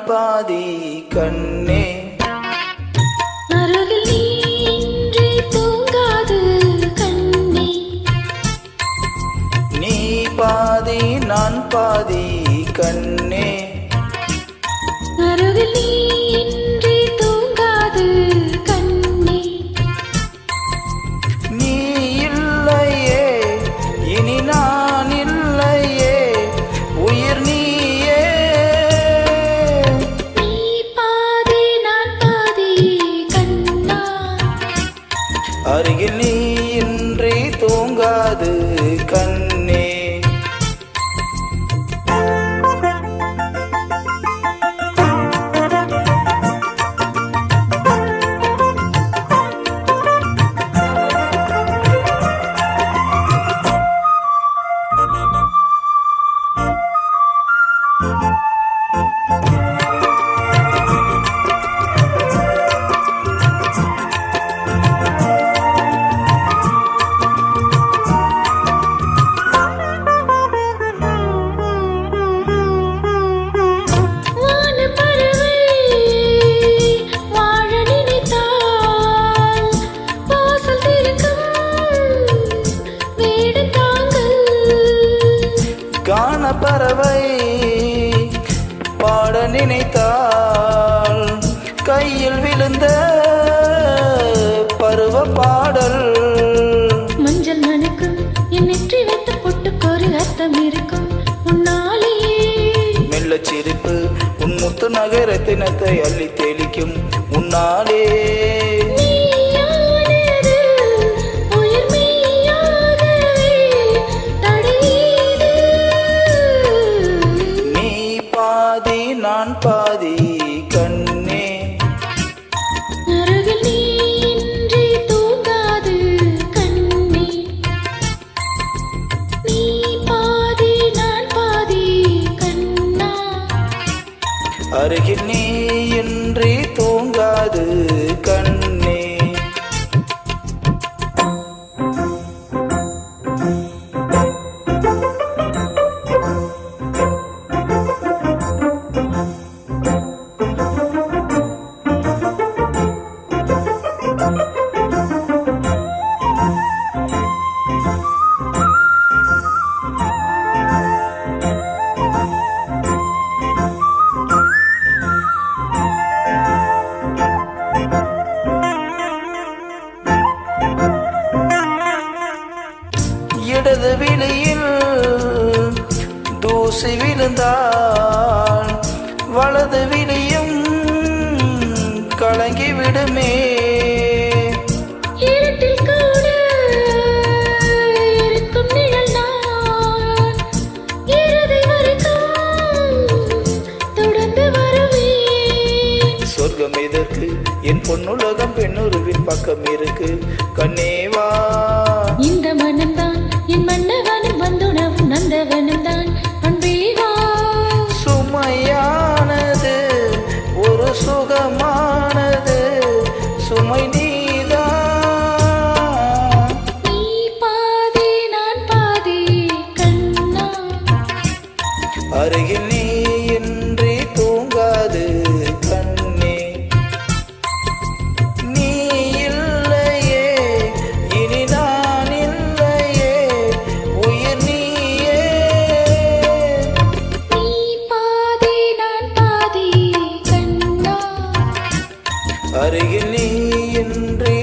பாதி கண்ணே. அருகில் நீ இன்றி தூங்காது கண்ணே. நீ பாதி நான் பாதி கண்ணே. அருகில் நீ இன்றி தூங்காது கண்ணே. நீ இல்லையே இனி நான் இல்லையே உயிர் நீயே. நீ பாதி நான் பாதி கண்ணா. அருகில் நீ இன்றி தூங்காது கண்ணே. பறவை பாட நினைத்தால் கையில் விழுந்த பருவ பாடல். மஞ்சள் மணக்கும் என் நெற்றி வைத்த பொட்டுக்கு ஒரு அர்த்தம் இருக்கும். உன்னாலே மெல்ல சிரிப்பு உன் முத்து நகரத்தினத்தை அள்ளி தெளிக்கும். உன்னாலே நான் பாதி கண்ணே. அருகில் நீ இன்றி தூங்காது கண்ணே. நீ பாதி நான் பாதி கண்ணா. அருகில் நீ இன்றி தூங்காது கண்ணே. இடது விழியில் தூசி விழுந்தால் வலது விழியும் கலங்கி விடுமே. இருட்டில் கூட இருக்கும் நிழல் நான் இறுதி வரைக்கும் தொடர்ந்து வருவேன். சொர்க்கம் எதற்கு என் பொன்னுலகம் பெண்ணுருவின் பக்கம் இருக்கு. கண்ணேவா இந்த மனம்தான் என் மன்னவனும் வந்துணவும் நந்தவனும் தான். அன்பேவா சுமையானது ஒரு சுகமானது சுமை நீதான். நீ பாதி நான் பாதி கண்ணா. அருகில் நீ இன்றி தூங்காது கண்ணே. நீ இல்லையே இனி நான் இல்லையே உயிர் நீயே. நீ பாதி நான் பாதி கண்ணா. அருகில் நீ இன்றி